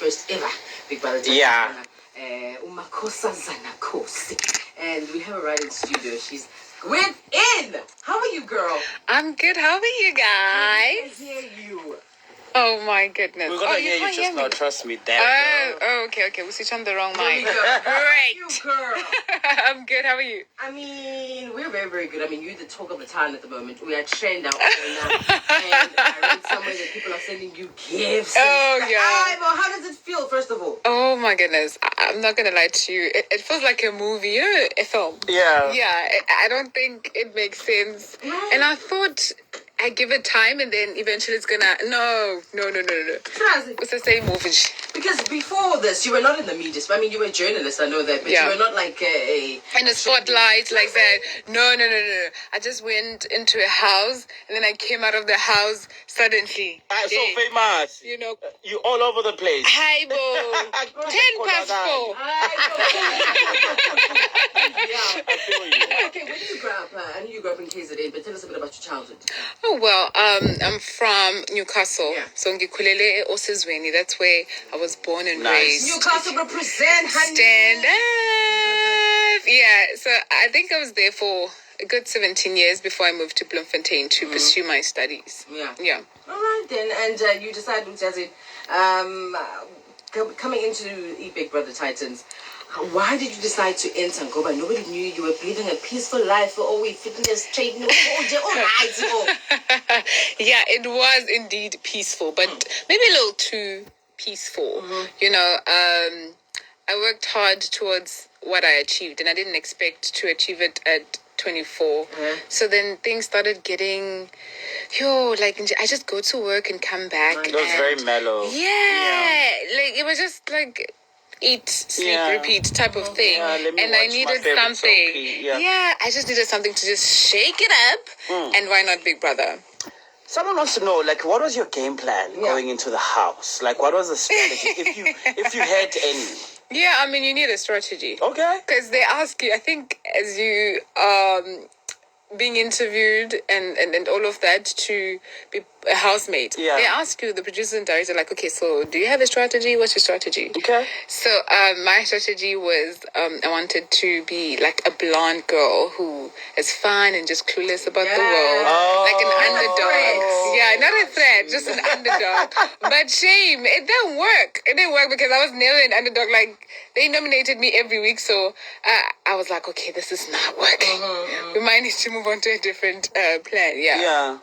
first ever Big Brother Titans. Yeah. Khosi. And we have her right in the studio. She's within. How are you, girl? I'm good. How are you guys? I can hear you. Oh my goodness. We're gonna hear you can't just now. me. Trust me, damn. Okay. We switched on the wrong There we mic. go. Great. You, girl. I'm good. How are you? I mean, we're very, very good. I mean, you're the talk of the town at the moment. We are trend out there now. And I read somewhere that people are sending you gifts. Oh, yeah. How does it feel, first of all? Oh my goodness. I'm not going to lie to you. It feels like a movie, you know, a film. Yeah. Yeah. I don't think it makes sense. No. And I thought I give it time and then eventually it's going to... No. It's the same movie. Because before this, you were not in the media. I mean, you were a journalist, I know that, but Yeah. you were not like a in the spotlight like that. No. I just went into a house and then I came out of the house suddenly. So famous. You know. You all over the place. Hi, Bo. 10 past 4. Yeah. I feel you. Okay, where did you grow up? I know you grew up in KZN, but tell us a bit about your childhood. Oh, well, I'm from Newcastle. Yeah. So ngikhulele eOsizweni. That's where I was born and Nice. raised. Newcastle represent, honey. Stand up. Yeah, so I think I was there for a good 17 years before I moved to Bloemfontein to pursue my studies. Yeah. All right then, and you decided, Jazzy, coming into Big Brother Titans. Why did you decide to enter Ngoba? Nobody knew you were living a peaceful life. Oh, we fitness training. Yeah, it was indeed peaceful, but maybe a little too peaceful. You know, I worked hard towards what I achieved, and I didn't expect to achieve it at 24. So then things started getting, like I just go to work and come back. It was very mellow. Yeah, like it was just like eat, sleep, repeat type of thing. Yeah, let me and I watch needed my favorite something. soapy. Yeah, I just needed something to just shake it up. And why not Big Brother? Someone wants to know, like, what was your game plan going into the house? Like, what was the strategy, if you had any? Yeah, I mean, you need a strategy. Okay. Because they ask you, I think, as you being interviewed and all of that to be a housemate, they ask you, the producers and directors, like, okay, so do you have a strategy? What's your strategy? Okay. So my strategy was I wanted to be like a blonde girl who is fun and just clueless about the world. Like an underdog. Yeah, not a threat, just an underdog. But shame, it didn't work. It didn't work because I was never an underdog. Like, they nominated me every week, so I was like, okay, this is not working. We might need to move on to a different plan. Yeah.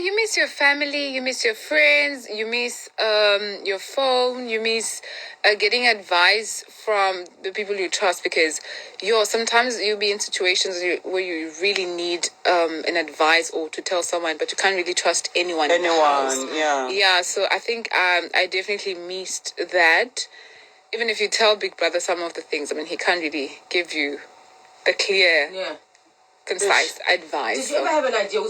You miss your family, you miss your friends, you miss your phone, you miss getting advice from the people you trust, because sometimes you'll be in situations where you really need an advice or to tell someone, but you can't really trust anyone. Yeah, so I think I definitely missed that. Even if you tell Big Brother some of the things, I mean, he can't really give you the clear, concise advice. Did you ever have an idea or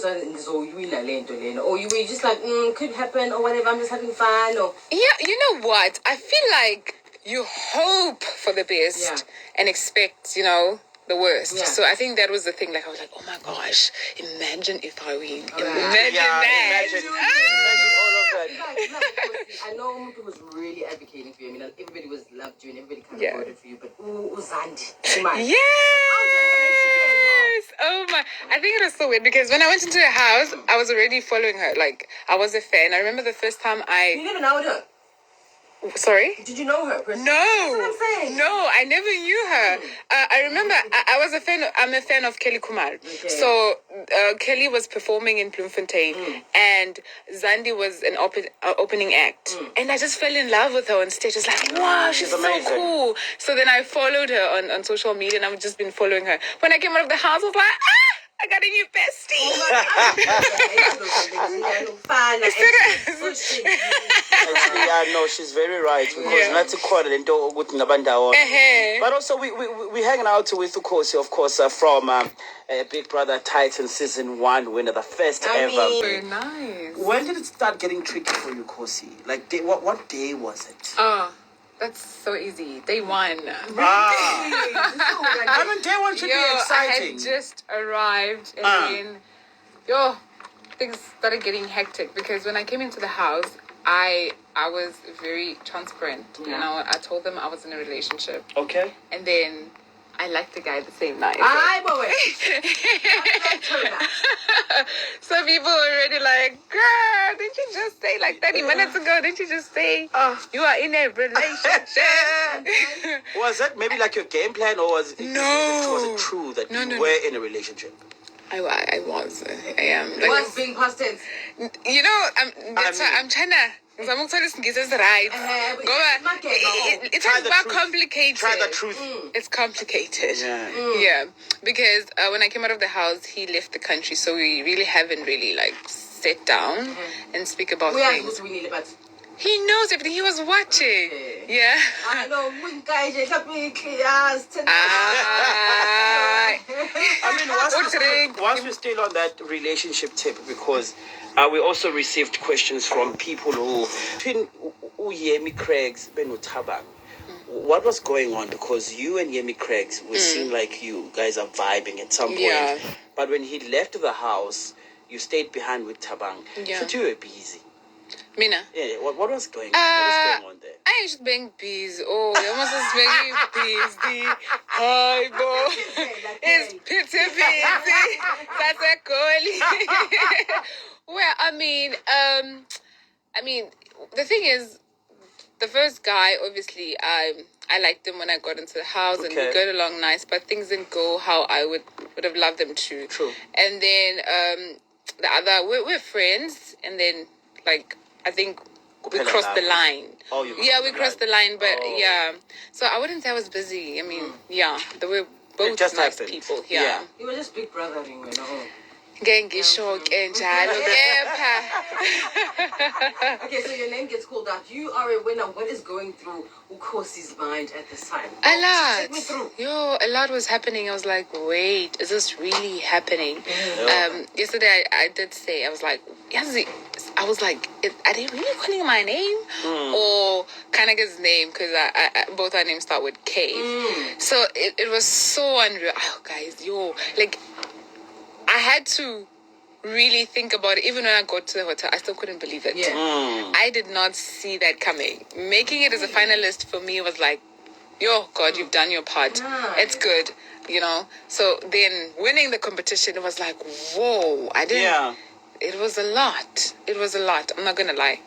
you were just like, could happen or whatever, I'm just having fun? Or yeah, you know what? I feel like you hope for the best and expect, the worst. So I think that was the thing. Like, I was like, oh my gosh, imagine if I win. Imagine that. Imagine all of that. I know Mutu was really advocating for you. I mean, everybody loved you and everybody kind of voted for you. But Zandi, yes. Oh my! I think it was so weird because when I went into her house, I was already following her. Like, I was a fan. I remember the first time You never know her. Sorry? Did you know her? No. That's what I'm saying. No, I never knew her. I remember I was a fan. I'm a fan of Kelly Kumar. Okay. So Kelly was performing in Bloemfontein, and Zandi was an opening act, and I just fell in love with her on stage. I was like, wow, she's so cool. So then I followed her on social media, and I've just been following her. When I came out of the house, I was like, I got a new bestie. Actually, no, she's very right. Because but also, we hanging out with Khosi, of course, from Big Brother Titans Season 1 winner, the first ever. Very nice. When did it start getting tricky for you, Khosi? Like, what day was it? That's so easy. Day one. I mean, day one should be I exciting. had just arrived and then, things started getting hectic because when I came into the house, I was very transparent. Yeah. You know, I told them I was in a relationship. Okay. And then I liked the guy the same night. I'm away. So people were already like, girl, didn't you just say like 30 minutes ago, didn't you just say you are in a relationship? Was that maybe like your game plan, or was it, was it true that you were in a relationship? I was. I am. Like, What's being past tense? You know, that's why I'm trying to. I'm trying to get this right. It's about complicated. Try the truth. It's complicated. Yeah. Yeah, because when I came out of the house, he left the country, so we really haven't really like sat down and speak about things. He knows everything. He was watching. Yeah. I know. I mean, once we're still on that relationship tip, because we also received questions from people who, between Yemi Craigs, Beno Tabang, what was going on? Because you and Yemi Craigs would seem like you guys are vibing at some point. Yeah. But when he left the house, you stayed behind with Tabang. Yeah. So you were busy. Mina. Yeah, what was going on? What was going on there? I ain't just being busy. Oh, I almost just being busy. Hi, boy. It's pretty busy. That's a goalie. Well, I mean, the thing is, the first guy, obviously, I liked him when I got into the house and we got along nice, but things didn't go how I would have loved them to. True. And then the other, we're friends, and then like I think we crossed the line. Oh, you crossed the line, but yeah. So I wouldn't say I was busy. I mean, they were both just nice happened. people. You were just big brothering, you know. Okay, so your name gets called out. You are a winner. What is going through Khosi's mind at this time? A lot. Take me through. A lot was happening. I was like, wait, is this really happening? Yesterday I did say, I was like, are they really calling my name? Or Kanaga's name? Because I both our names start with K. So it was so unreal. Oh, guys, I had to really think about it. Even when I got to the hotel, I still couldn't believe it. I did not see that coming. Making it as a finalist for me was like, God, you've done your part. It's good, you know. So then winning the competition, it was like, whoa. It was a lot. I'm not going to lie.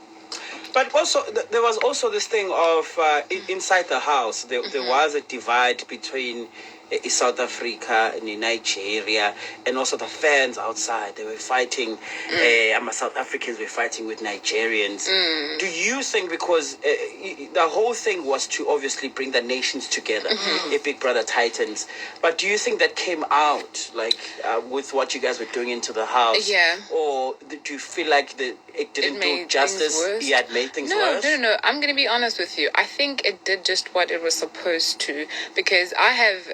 But also, there was also this thing of inside the house, there was a divide between South Africa and Nigeria, and also the fans outside. They were fighting. South Africans were fighting with Nigerians. Do you think, because the whole thing was to obviously bring the nations together, a Big Brother Titans, but do you think that came out with what you guys were doing into the house? Yeah. Or do you feel like it didn't do justice? Yeah, it made things worse. No. I'm going to be honest with you. I think it did just what it was supposed to, because I have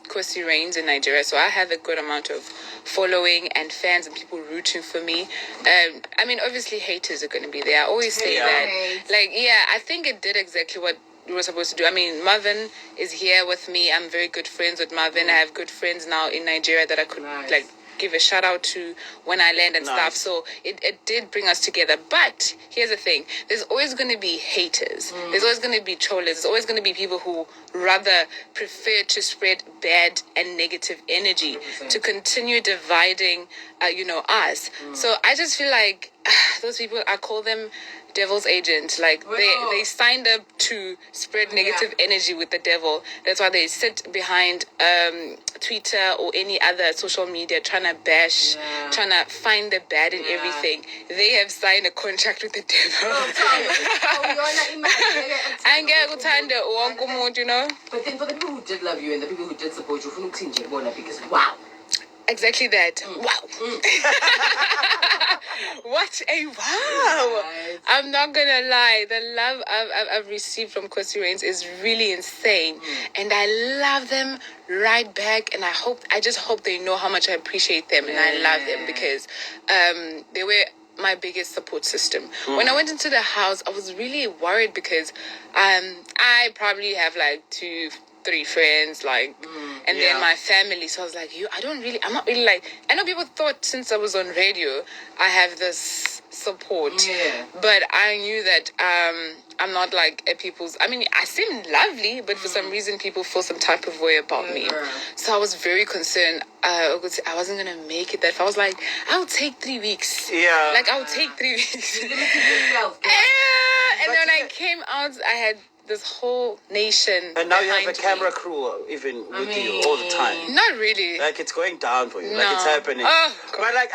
Khosi reigns in Nigeria, so I have a good amount of following and fans and people rooting for me. I mean, obviously haters are going to be there. I always say that. I think it did exactly what we were supposed to do. I mean, Marvin is here with me. I'm very good friends with Marvin. I have good friends now in Nigeria that I could give a shout out to when I land and stuff. So it did bring us together. But here's the thing. There's always going to be haters. There's always going to be trollers. There's always going to be people who rather prefer to spread bad and negative energy 100%. To continue dividing, us. So I just feel like those people, I call them devil's agent. They signed up to spread negative energy with the devil. That's why they sit behind Twitter or any other social media trying to bash, trying to find the bad in everything. They have signed a contract with the devil. You know. But then for the people who did love you and the people who did support you, because wow. Exactly that. Wow. What a wow. Right. I'm not going to lie. The love I've received from Khosi Reigns is really insane. And I love them right back. And I just hope they know how much I appreciate them. And I love them because they were my biggest support system. When I went into the house, I was really worried because I probably have like 2-3 friends, like, and then my family. So I was like, I'm not really like, I know people thought since I was on radio, I have this support. Yeah. But I knew that I'm not like a people's, I mean, I seem lovely, but for some reason people feel some type of way about me. So I was very concerned. I wasn't going to make it that far. I was like, I'll take 3 weeks. Yeah. Like, I'll take 3 weeks. You limited yourself. And then when I came out, I had this whole nation. And now you have a behind camera me. crew even with you all the time. Not really. Like it's going down for you. No. Like it's happening. Oh, God. But like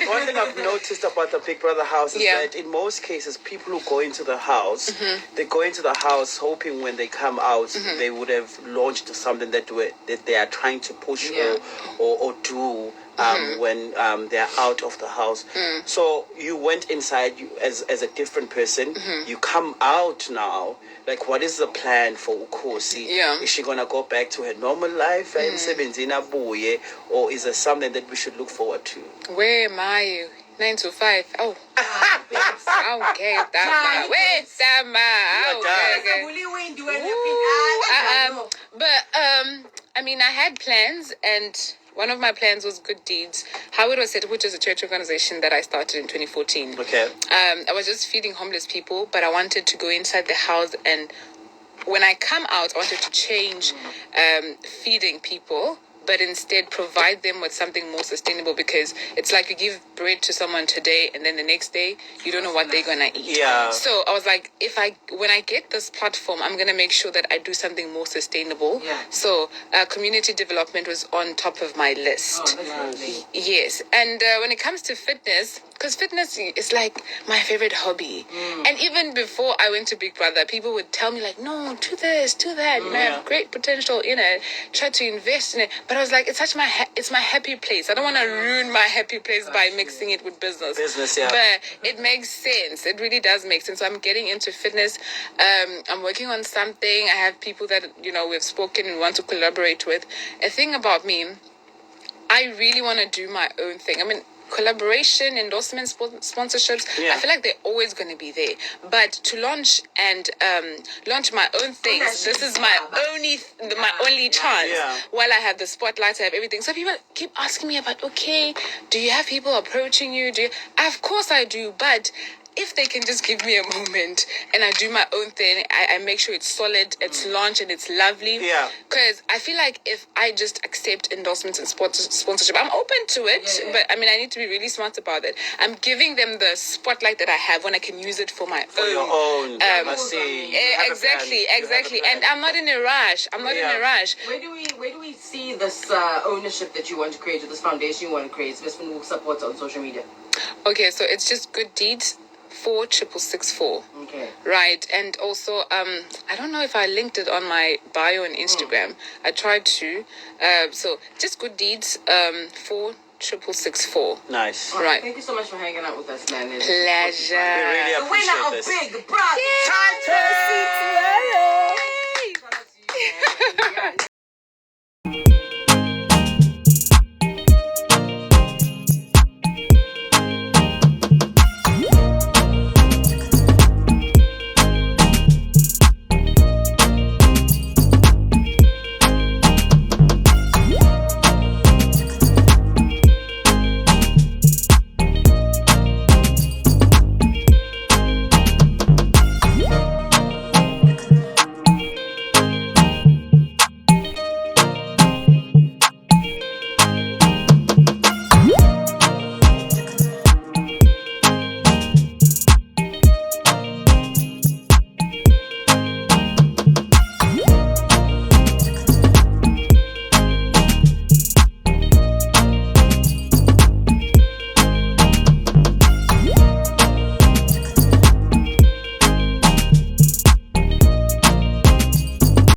one thing I've noticed about the Big Brother house is Yeah. that in most cases, people who go into the house, they go into the house hoping when they come out, they would have launched something that they are trying to push or do. When they're out of the house. So you went inside as a different person. You come out now. Like, what is the plan for Khosi? Yeah. Is she going to go back to her normal life and or is there something that we should look forward to? Where am I? 9 to 5. Oh. Okay, that wait, But I mean, I had plans, and one of my plans was Good Deeds. How it was set up, which is a church organization that I started in 2014. Okay. I was just feeding homeless people, but I wanted to go inside the house, and when I come out, I wanted to change feeding people, but instead provide them with something more sustainable, because it's like you give bread to someone today and then the next day you don't know what they're gonna eat. Yeah. So I was like, when I get this platform, I'm gonna make sure that I do something more sustainable. Yeah. So community development was on top of my list. Oh, that's lovely. Yes, and when it comes to fitness, because fitness is like my favorite hobby. And even before I went to Big Brother, people would tell me like, no, do this, do that. You know, I have great potential. You know, try to invest in it. But I was like, it's such it's my happy place. I don't want to ruin my happy place by mixing it with business. Yeah. But it makes sense. It really does make sense. So I'm getting into fitness. I'm working on something. I have people that we've spoken and want to collaborate with. A thing about me, I really want to do my own thing. I mean, collaboration, endorsements, sponsorships, I feel like they're always going to be there. But to launch my own things, this is my only chance. Yeah. While I have the spotlight, I have everything. So people keep asking me about, okay, do you have people approaching you? Of course I do, but if they can just give me a moment and I do my own thing, I make sure it's solid, it's launched, and it's lovely. Yeah. Because I feel like if I just accept endorsements and sponsorship, I'm open to it, but I mean, I need to be really smart about it. I'm giving them the spotlight that I have when I can use it for my own. Your own. I see. Exactly. And I'm not in a rush. Where do we see this ownership that you want to create, or this foundation you want to create? Best friend who supports on social media. Okay, so it's just Good Deeds 46664. Okay. Right, and also I don't know if I linked it on my bio on Instagram. I tried to. So just Good Deeds 46664. Nice. Right. Thank you so much for hanging out with us, man. Pleasure. We really The winner appreciate of this. Big Brother. Yay!